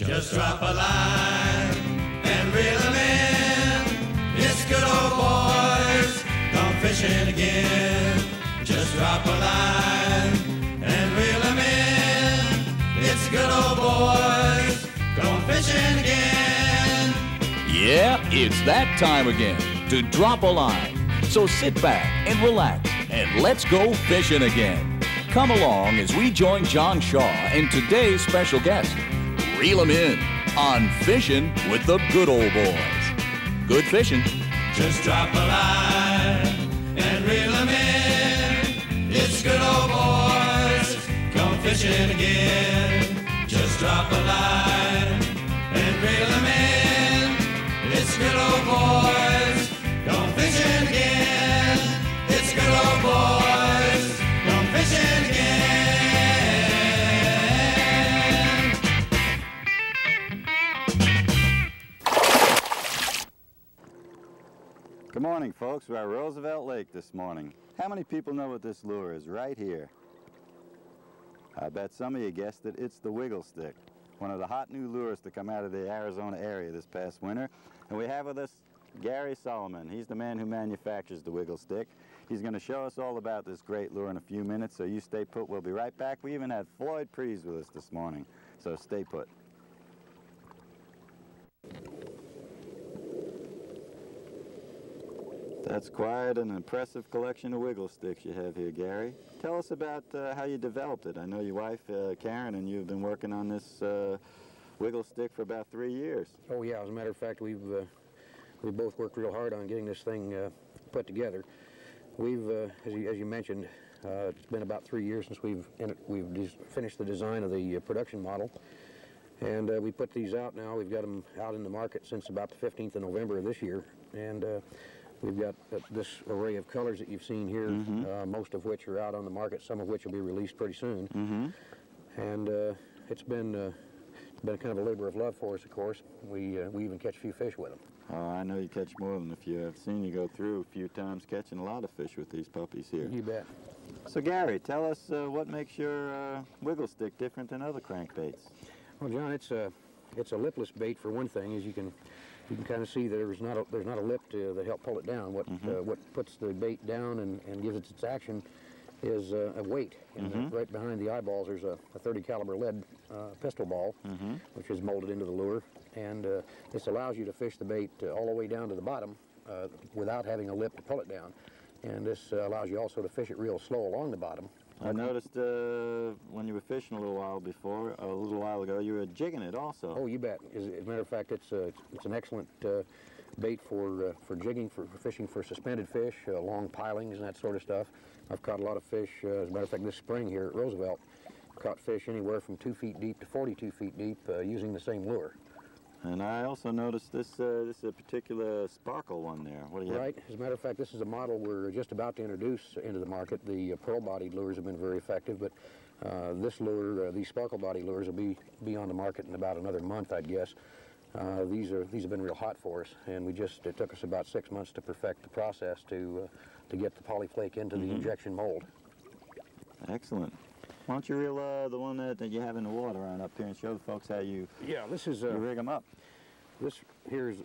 Just drop a line and reel 'em in. It's good old boys, come fishing again. Just drop a line and reel 'em in. It's good old boys, come fishing again. Yeah, it's that time again to drop a line. So sit back and relax and let's go fishing again. Come along as we join John Shaw and today's special guest. Reel 'em in on Fishin' with the Good Old Boys. Good fishing. Just drop a line and reel 'em in. It's good old boys, come fishing again. Just drop a line and reel 'em in. It's good old boys, come fishing again. It's good old boys, come fishing again. Good morning, folks. We're at Roosevelt Lake this morning. How many people know what this lure is right here? I bet some of you guessed it. It's the Wiggle Stick, one of the hot new lures to come out of the Arizona area this past winter. And we have with us Gary Solomon. He's the man who manufactures the Wiggle Stick. He's going to show us all about this great lure in a few minutes, so you stay put. We'll be right back. We even had Flloyd Preas with us this morning, so stay put. That's quite an impressive collection of Wiggle Sticks you have here, Gary. Tell us about how you developed it. I know your wife, Karen, and you've been working on this Wiggle Stick for about 3 years. Oh yeah, as a matter of fact, we both worked real hard on getting this thing put together. We've, as you mentioned, it's been about 3 years since we've finished the design of the production model, and we put these out now. We've got them out in the market since about the 15th of November of this year, and we've got this array of colors that you've seen here, most of which are out on the market, some of which will be released pretty soon. And it's been kind of a labor of love for us, of course. We even catch a few fish with them. Oh, I know you catch more than a few. I've seen you go through a few times catching a lot of fish with these puppies here. You bet. So Gary, tell us what makes your Wiggle Stick different than other crankbaits? Well, John, it's a lipless bait for one thing. As you can kind of see, there's not a lip to help pull it down. What puts the bait down and gives it its action is a weight. And right behind the eyeballs, there's a 30 caliber lead pistol ball, which is molded into the lure. And this allows you to fish the bait all the way down to the bottom without having a lip to pull it down. And this allows you also to fish it real slow along the bottom. I noticed when you were fishing a little while ago, you were jigging it also. Oh, you bet. As a matter of fact, it's an excellent bait for jigging, for fishing for suspended fish, long pilings and that sort of stuff. I've caught a lot of fish, as a matter of fact, this spring here at Roosevelt, caught fish anywhere from 2 feet deep to 42 feet deep using the same lure. And I also noticed this is a particular sparkle one there. What do you Right. As a matter of fact, this is a model we're just about to introduce into the market. The pearl-bodied lures have been very effective, but this lure, these sparkle body lures, will be on the market in about another month, I'd guess. These have been real hot for us, and it took us about 6 months to perfect the process to get the polyflake into the injection mold. Excellent. Why don't you reel the one that you have in the water on up here and show the folks how you rig them up. This here's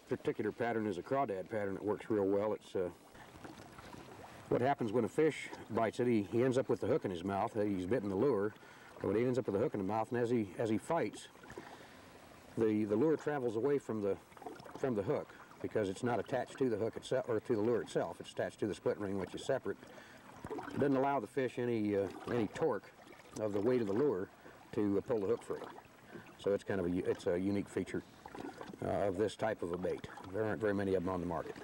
particular pattern is a crawdad pattern that works real well. It's what happens when a fish bites it. He ends up with the hook in his mouth. He's bitten the lure, but he ends up with the hook in the mouth, and as he fights, the lure travels away from the hook because it's not attached to the hook itself or to the lure itself. It's attached to the split ring, which is separate. It doesn't allow the fish any torque of the weight of the lure to pull the hook free. So it's kind of a unique feature of this type of a bait. There aren't very many of them on the market.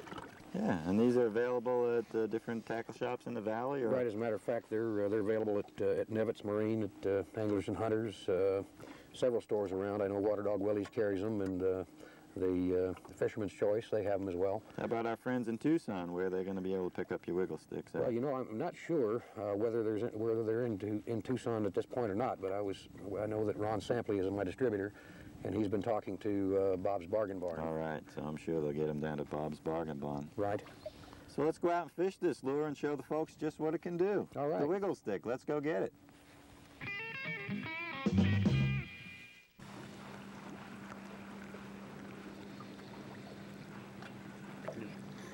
Yeah, and these are available at different tackle shops in the valley, or? Right. As a matter of fact, they're available at Nevitt's Marine, at Anglers and Hunters, several stores around. I know Water Dog Willie's carries them, and the Fisherman's Choice, they have them as well. How about our friends in Tucson, where they're going to be able to pick up your Wiggle Sticks at? Well, you know, I'm not sure whether they're in Tucson at this point or not, but I know that Ron Sampley is my distributor, and he's been talking to Bob's Bargain Barn. All right, so I'm sure they'll get him down to Bob's Bargain Barn. Right. So let's go out and fish this lure and show the folks just what it can do. All right. The Wiggle Stick. Let's go get it.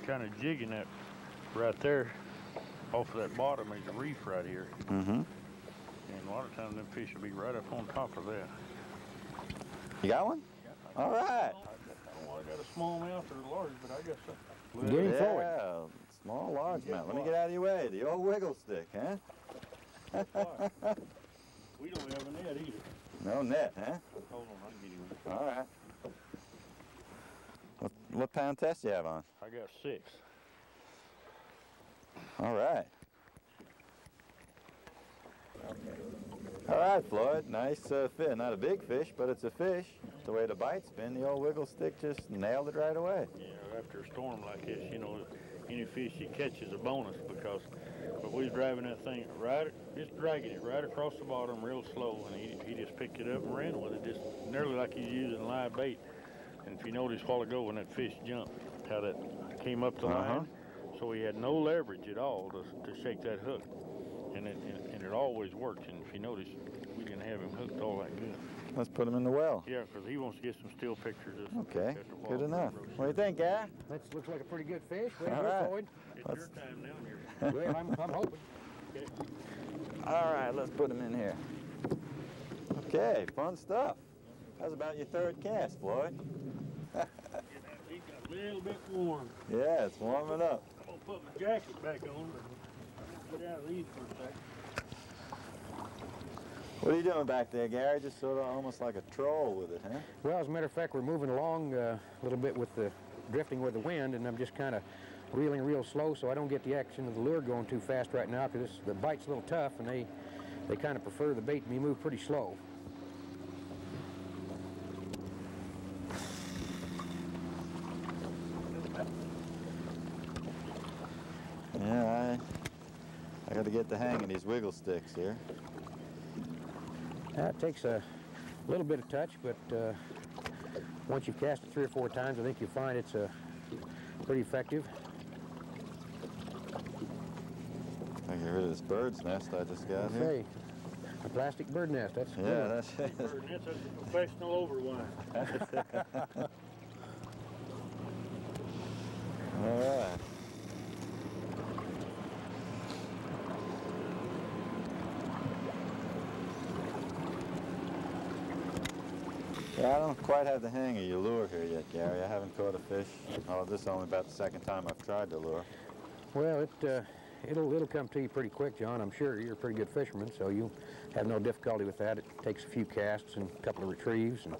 kind of jigging that right there off of that bottom. There's a reef right here. Mm-hmm. And a lot of times them fish will be right up on top of that. You got one? All right. I got a smallmouth or a large, but I got something. Get him forward. Yeah, small largemouth. Let me get out of your way. The old Wiggle Stick, huh? We don't have a net either. No net, huh? Hold on, I can get him. All right. What pound test you have on? I got 6. All right. All right, Floyd. Nice fish. Not a big fish, but it's a fish. The way the bite's been, the old Wiggle Stick just nailed it right away. Yeah, after a storm like this, you know, any fish you catch is a bonus because we was driving that thing right, just dragging it right across the bottom real slow, and he just picked it up and ran with it, just nearly like he's using live bait. And if you noticed a while ago when that fish jumped, how that came up the line, so he had no leverage at all to shake that hook. And it always works. And if you notice, we didn't have him hooked all that good. Let's put him in the well. Yeah, because he wants to get some still pictures of. Okay, good enough. What do you think, Guy? That looks like a pretty good fish. Way to All go, right. Floyd. It's your time down here. Well, I'm hoping. Okay. All right, let's put him in here. Okay, fun stuff. How's about your third cast, Floyd? He got a little bit warm. Yeah, it's warming up. I'm going to put my jacket back on, but get out of these for a second. What are you doing back there, Gary? Just sort of almost like a troll with it, huh? Well, as a matter of fact, we're moving along a little bit with the drifting with the wind, and I'm just kind of reeling real slow so I don't get the action of the lure going too fast right now because the bite's a little tough, and they kind of prefer the bait to be moved pretty slow. Yeah, I got to get the hang of these Wiggle Sticks here. It takes a little bit of touch, but once you've cast it 3 or 4 times, I think you'll find it's pretty effective. I get rid of this bird's nest I just got here. Okay, a plastic bird nest. That's Yeah, good. that's it. That's a professional overline. All right. Yeah, I don't quite have the hang of your lure here yet, Gary. I haven't caught a fish. Oh, this is only about the second time I've tried the lure. Well, it'll come to you pretty quick, John. I'm sure you're a pretty good fisherman, so you have no difficulty with that. It takes a few casts and a couple of retrieves and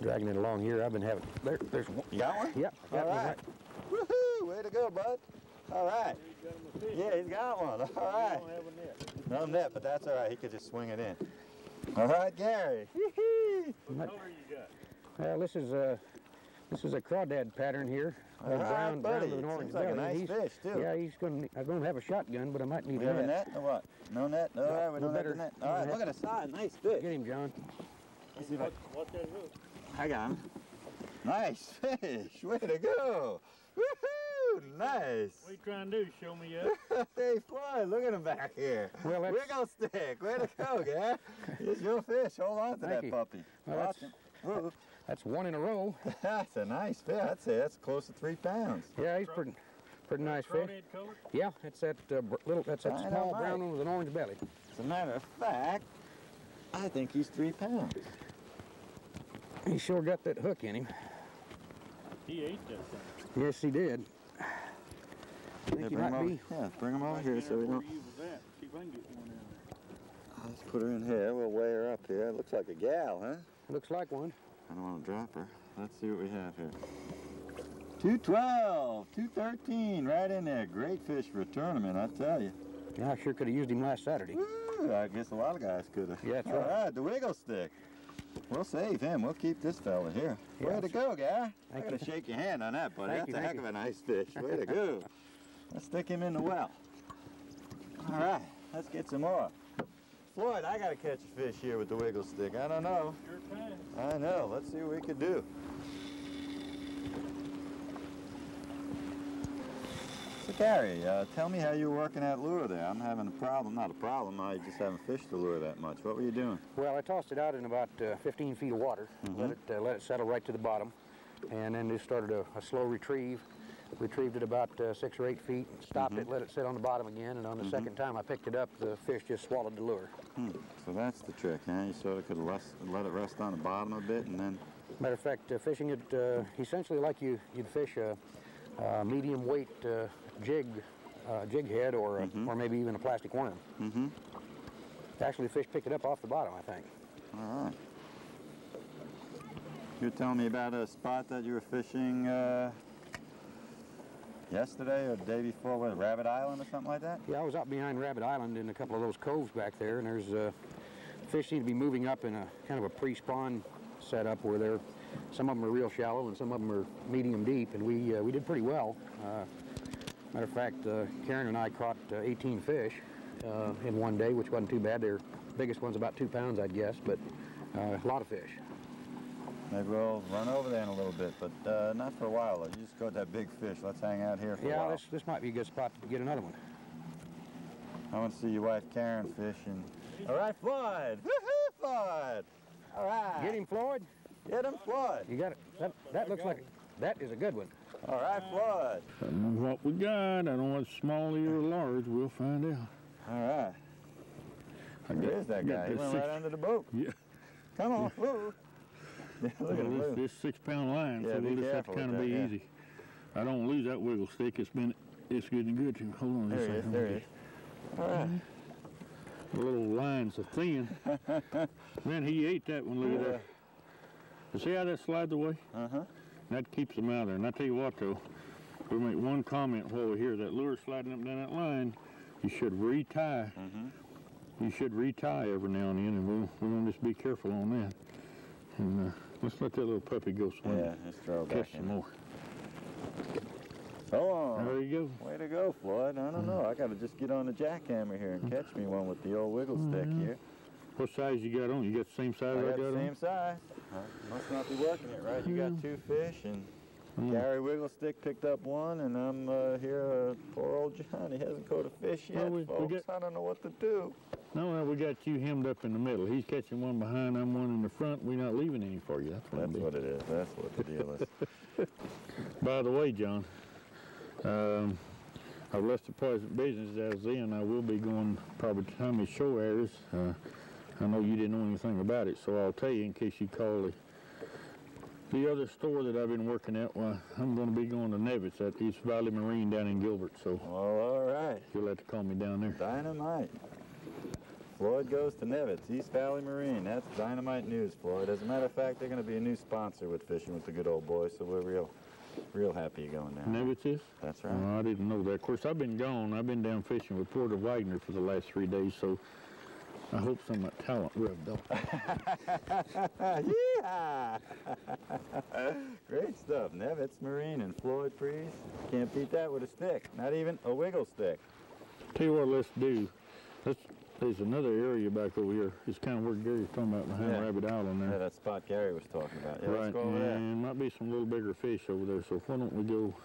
dragging it along here. I've been having there's one. You got one? Yep. I got All one right. Woohoo! Way to go, bud. All right. Yeah, he's got one. All right. don't have a net. No net, but that's all right. He could just swing it in. All right, Gary. What color you got? Well, this is a crawdad pattern here. All right, brown buddy. with an orange Seems like a belly. nice fish, too. Yeah, I'm going to have a shotgun, but I might need We a have a net. net or what? No net? All right, we don't have a net. All right, look at the size. Nice fish. Get him, John. Let's see if What's that hook? I got him. Nice fish. Way to go. Woohoo! Nice. What you trying to do? Show me up? Hey, Floyd, look at him back here. Well, that's- Wiggle Stick. Way to go, guy. Here's your fish. Hold on to Thank that you. puppy. Well, Watch him. Whoa. That's 1 in a row. That's a nice fish. I'd say that's close to 3 pounds. Yeah, he's pretty nice fish. Crawdad color? Yeah, it's that that's that I know, small Mike. brown one with an orange belly. As a matter of fact, I think he's 3 pounds. He sure got that hook in him. He ate that thing. Yes, he did. I think he bring him might over. be. Yeah, bring him over here so we don't. See if I can get one in there. Let's put her in here. We'll weigh her up here. It looks like a gal, huh? Looks like one. I don't want to drop her. Let's see what we have here. 212, 213, right in there. Great fish for a tournament, I tell you. Yeah, I sure could have used him last Saturday. Woo, I guess a lot of guys could have. Yeah, that's All right. right, the Wiggle Stick. We'll save him. We'll keep this fella here. Yeah, Way to go, guy. I Thank gotta you. shake your hand on that, buddy. Thank you, That's a thank heck you. of a nice fish. Way to go. Let's stick him in the well. All right, let's get some more. Floyd, I gotta catch a fish here with the Wiggle Stick. I don't know. Your time. I know. Let's see what we could do. So, Gary, tell me how you were working that lure there. I'm having a problem. Not a problem. I just haven't fished the lure that much. What were you doing? Well, I tossed it out in about 15 feet of water. Mm-hmm. Let it settle right to the bottom, and then just started a slow retrieve. retrieved it about 6 or 8 feet, stopped it, let it sit on the bottom again, and on the second time I picked it up, the fish just swallowed the lure. So that's the trick, huh? You sort of could let it rest on the bottom a bit and then... Matter of fact, fishing it essentially like you'd fish a medium weight jig head or maybe even a plastic worm. Actually, the fish picked it up off the bottom, I think. All right. You were telling me about a spot that you were fishing yesterday or the day before, what, Rabbit Island or something like that? Yeah, I was out behind Rabbit Island in a couple of those coves back there, and there's fish seem to be moving up in a kind of a pre-spawn setup where some of them are real shallow and some of them are medium deep, and we did pretty well. Matter of fact, Karen and I caught 18 fish in one day, which wasn't too bad. Their biggest one's about 2 pounds, I'd guess, but a lot of fish. Maybe we'll run over there in a little bit, but not for a while. Though. You just caught that big fish. Let's hang out here for a while. Yeah, this might be a good spot to get another one. I want to see your wife Karen fishing. All right, Flloyd. Woohoo, Flloyd. All right. Get him, Flloyd. Get him, Flloyd. You got it. That looks like that is a good one. All right, Flloyd. I don't know what we got. I don't know what's small or large. We'll find out. All right. There's that guy. He went right under the boat. Yeah. Come on, Flloyd. Yeah, look at him move. This 6-pound line, Yeah, so we'll be just have to careful kind of with be that, easy. I don't lose that wiggle stick. It's good and good. Hold on There just he a is, second. there he is. All right. The little lines are thin. Man, he ate that one. Look at that. You see how that slides away? That keeps them out there. And I tell you what, though, we'll make one comment while we're here. That lure sliding up down that line, you should retie. You should retie every now and then, and we're going to just be careful on that. And let's let that little puppy go swim. Yeah, let's throw it back Catch some in. more. Hold on. There you go. Way to go, Flloyd. I don't know. I got to just get on the jackhammer here and catch me one with the old wiggle stick here. What size you got on? You got the same size I I got got the on? same size. Must not be working it right. You got 2 fish, and Gary Wiggle Stick picked up one, and I'm here. Poor old John. He hasn't caught a fish yet, folks. I don't know what to do. No, we got you hemmed up in the middle. He's catching one behind, I'm one in the front. We're not leaving any for you. That's what it is. That's what the deal is. By the way, John, I've left the present business as in. I will be going probably to Tommy's show airs. I know you didn't know anything about it, so I'll tell you in case you call the other store that I've been working at. Well, I'm going to be going to Nevitt's at East Valley Marine down in Gilbert, so all right. You'll have to call me down there. Dynamite. Flloyd goes to Nevitt's, East Valley Marine. That's dynamite news, Flloyd. As a matter of fact, they're going to be a new sponsor with Fishing with the Good Old Boys, so we're real happy you're going down. Nevitt's is? That's right. I didn't know that. Of course, I've been gone. I've been down fishing with Porter Wagner for the last 3 days, so I hope some of that talent rubbed off. Yeah! Great stuff. Nevitt's Marine and Flloyd Preas. Can't beat that with a stick. Not even a wiggle stick. Tell you what, let's do. There's another area back over here. It's kind of where Gary was talking about behind Rabbit Island there. Yeah, that spot Gary was talking about. Yeah, right, let's go over there. And might be some little bigger fish over there, so why don't we go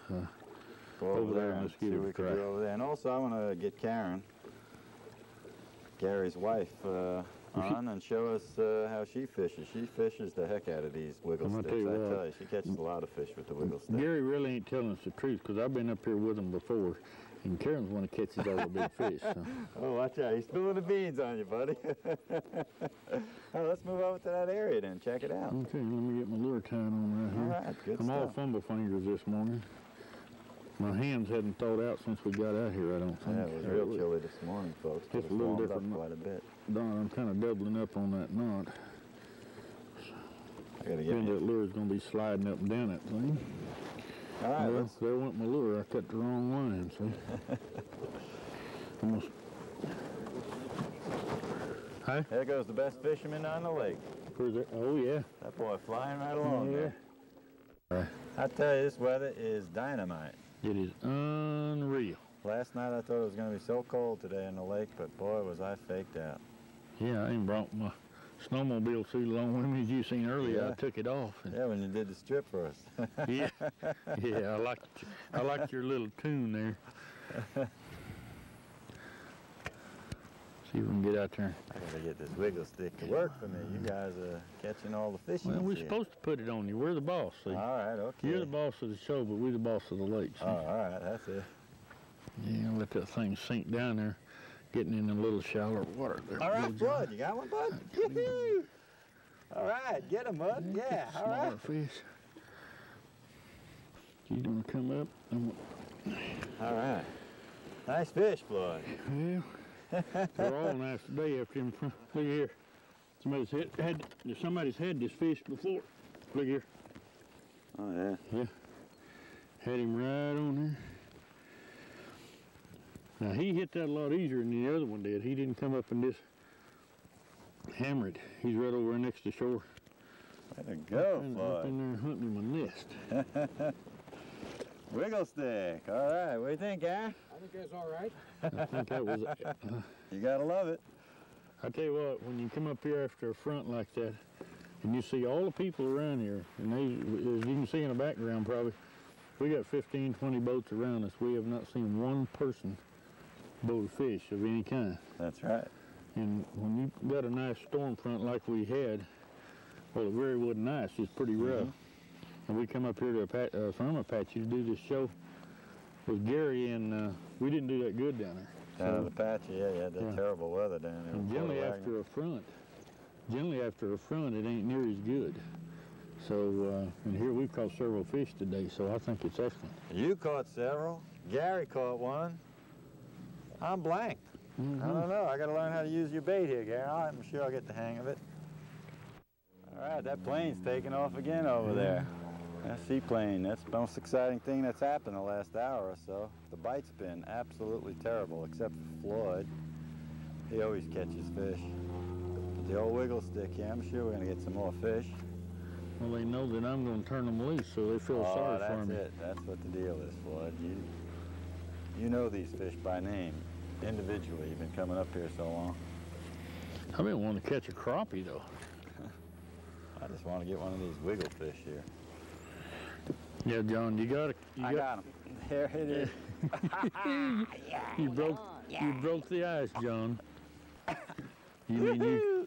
over there and and let's see give what it we a can try. do over there. And also, I want to get Karen, Gary's wife, on and show us how she fishes. She fishes the heck out of these wiggle sticks. I tell you, she catches a lot of fish with the wiggle stick. Gary really ain't telling us the truth because I've been up here with him before, and Karen's one that catches all the big fish. So. Oh, watch out. He's spilling the beans on you, buddy. All right, let's move over to that area then. Check it out. Okay, let me get my lure tied on right here. All right, good I'm stuff. all fumble fingers this morning. My hands hadn't thawed out since we got out here, I don't think. Yeah, it was real chilly this morning, folks. It's a little warmed different. up quite a bit. Don, I'm kind of doubling up on that knot. I gotta get Then me. that lure's going to be sliding up and down that thing. All right, Well, there went my lure. I cut the wrong line, see? Almost. Hi? There goes the best fisherman on the lake. Where's that? Oh, yeah. That boy flying right along Yeah. there. Right. I tell you, this weather is dynamite. It is unreal. Last night I thought it was going to be so cold today in the lake, but boy, was I faked out. Yeah, I even brought my snowmobile suit along with me, as you seen earlier. Yeah. I took it off. And Yeah, when you did the strip for us. yeah, yeah. I liked your little tune there. See if we can get out there. I gotta get this wiggle stick to work for me. You guys are catching all the fish. Well, we're supposed to put it on you. We're the boss, see? All right, okay. You're the boss of the show, but we're the boss of the lake. See? Oh, all right, that's it. Yeah, let that thing sink down there, getting in a little shallower water there. All right, Bud, you got one, Bud? Yoo-hoo! All right, get him, Bud. Yeah, all right. Smaller fish. You gonna come up? All right. Nice fish, Floyd. Well, they're all nice today after him. Look here. Somebody's had this fish before. Look here. Oh, yeah. Yeah. Had him right on there. Now, he hit that a lot easier than the other one did. He didn't come up and just hammer it. He's right over there next to shore. Way to go, Up Floyd. in there hunting him a nest. Wiggle stick. All right, what do you think, Aaron? I think that's all right. I think that was You gotta love it. I tell you what, when you come up here after a front like that, and you see all the people around here, and they, as you can see in the background probably, we got 15, 20 boats around us. We have not seen one person boat a fish of any kind. That's right. And when you got a nice storm front like we had, well, it really wasn't nice. It's pretty rough. And we come up here to from Apache to do this show with Gary, and we didn't do that good down there. Down at Apache, yeah, you had that terrible weather down there. And generally after a front, it ain't near as good. So, and here we've caught several fish today, so I think it's excellent. You caught several. Gary caught one. I'm blank. I don't know. I got to learn how to use your bait here, Gary. I'm sure I'll get the hang of it. All right, that plane's taking off again over there. That seaplane, that's the most exciting thing that's happened the last hour or so. The bite's been absolutely terrible, except for Flloyd. He always catches fish. But the old wiggle stick, yeah, I'm sure we're going to get some more fish. Well, they know that I'm going to turn them loose, so they feel sorry for me. That's it. That's what the deal is, Floyd. You know these fish by name, individually. You've been coming up here so long. I've been wanting to catch a crappie, though. I just want to get one of these wiggle fish here. Yeah, John, I got him. There it is. You broke the ice, John. You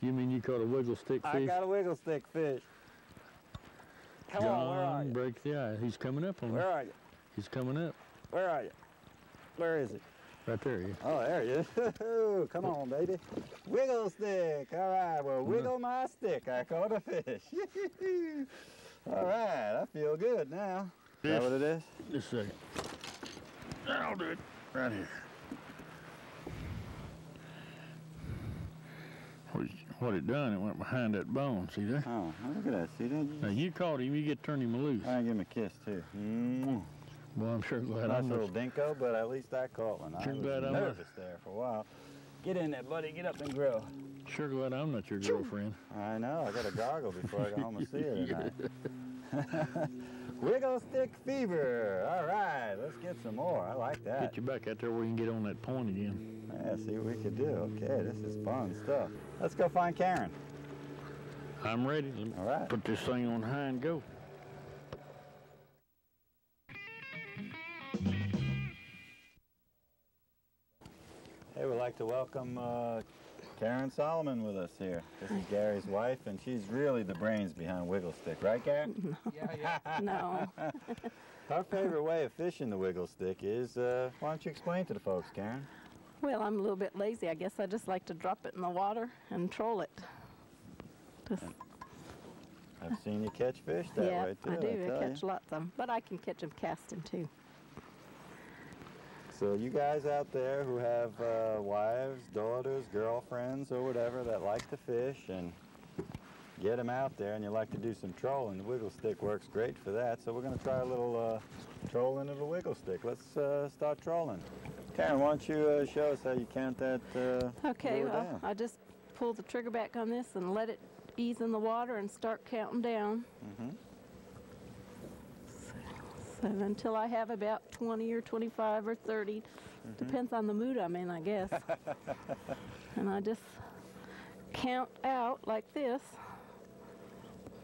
mean you caught a wiggle stick fish? I got a wiggle stick fish. Come on, where are John, you? break the ice. He's coming up on Where us. are you? He's coming up. Where are you? Where is he? Right there, yeah. Oh, there he is. Come on, baby. Wiggle stick. All right, well, wiggle my stick. I caught a fish. All right, I feel good now. Is that what it is? Just a second. I'll do it right here. What it done, it went behind that bone, see that? Oh, look at that. See that? Now you caught him, you get to turn him loose. I give him a kiss, too. Mm. Well, I'm sure glad Nice I'm little not. dinko, but at least I caught one. I Sure was glad I'm not- nervous there for a while. Get in there, buddy. Get up and grill. Sure glad I'm not your girlfriend. I know. I got to gargle before I go home and see her tonight. Wiggle stick fever. All right, let's get some more. I like that. Get you back out there where you can get on that point again. Yeah, see what we could do. Okay, this is fun stuff. Let's go find Karen. I'm ready. Let me All right. put this thing on high and go. Hey, we'd like to welcome Karen Solomon with us here. This is Gary's wife, and she's really the brains behind Wiggle Stick, right, Karen? No. Our favorite way of fishing the Wiggle Stick is, why don't you explain to the folks, Karen? Well, I'm a little bit lazy. I guess I just like to drop it in the water and troll it. Just, I've seen you catch fish that yeah, way, too. I do. tell I catch you. lots of them. But I can catch them casting, too. So you guys out there who have wives, daughters, girlfriends, or whatever that like to fish and get them out there and you like to do some trolling, the Wiggle Stick works great for that. So we're going to try a little trolling of the Wiggle Stick. Let's start trolling. Karen, why don't you show us how you count that Okay, lure well, down? I just pull the trigger back on this and let it ease in the water and start counting down. So until I have about 20 or 25 or 30. Depends on the mood I'm in, I guess. And I just count out like this.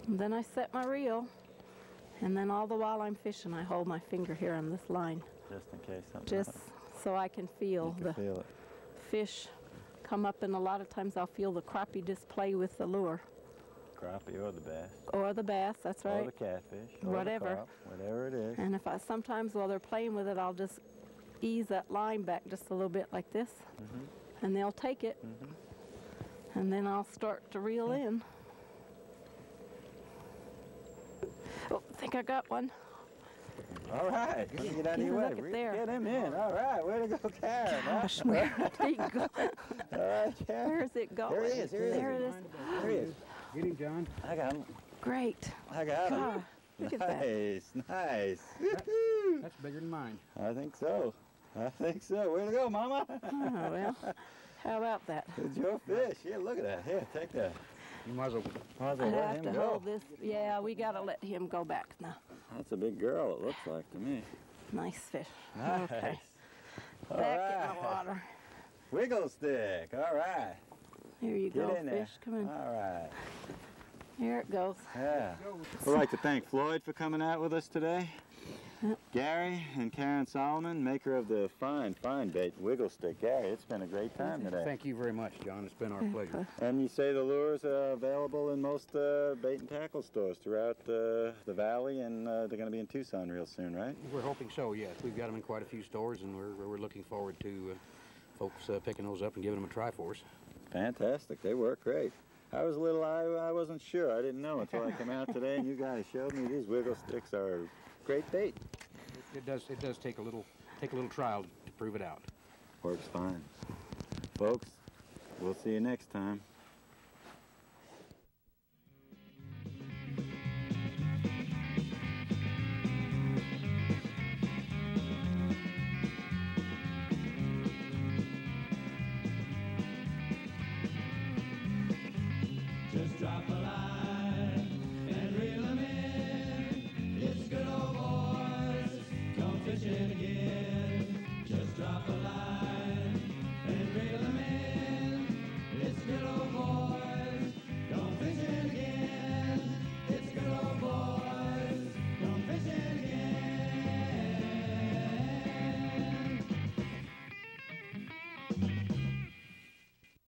And then I set my reel. And then all the while I'm fishing, I hold my finger here on this line. Just in case something Just so I can feel you can the feel it. fish come up, and a lot of times I'll feel the crappie just play with the lure. Crappie or the bass. Or the bass, that's right. Or the catfish. Or Whatever. The carp, whatever it is. And if sometimes while they're playing with it, I'll just ease that line back just a little bit like this, and they'll take it, and then I'll start to reel in. Oh, I think I got one. All right, let me get out of your way. Look at there. Get him in. All right, way to go, Karen. Gosh, where did he go? All right, Karen. Where's it going? There he is. Here he is. There it is. There he is. Get him, John. I got him. Great. I got him. God, look at that. Nice, nice. That's bigger than mine. I think so. I think so. Way to go, Mama. Oh, well, how about that? It's your fish. Yeah, look at that. Here, take that. You might as well. Might as I well let have him to go. hold this. Yeah, we got to let him go back now. That's a big girl, it looks like to me. Nice fish. Nice. Okay. All Back right. in the water. Wiggle stick. All right. Here you Get go, in there. fish. Come in. All right. Here it goes. Yeah. We'd like to thank Flloyd for coming out with us today. Yep. Gary and Karen Solomon, maker of the fine bait, Wiggle Stick. Gary, it's been a great time today. Thank you very much, John. It's been our pleasure. And you say the lures are available in most bait and tackle stores throughout the valley, and they're going to be in Tucson real soon, right? We're hoping so, yes. We've got them in quite a few stores, and we're looking forward to folks picking those up and giving them a try for us. Fantastic. They work great. I was a little, I wasn't sure. I didn't know until I came out today, and you guys showed me these Wiggle Sticks are great bait. It does take a little trial to prove it out. Works fine. Folks, we'll see you next time.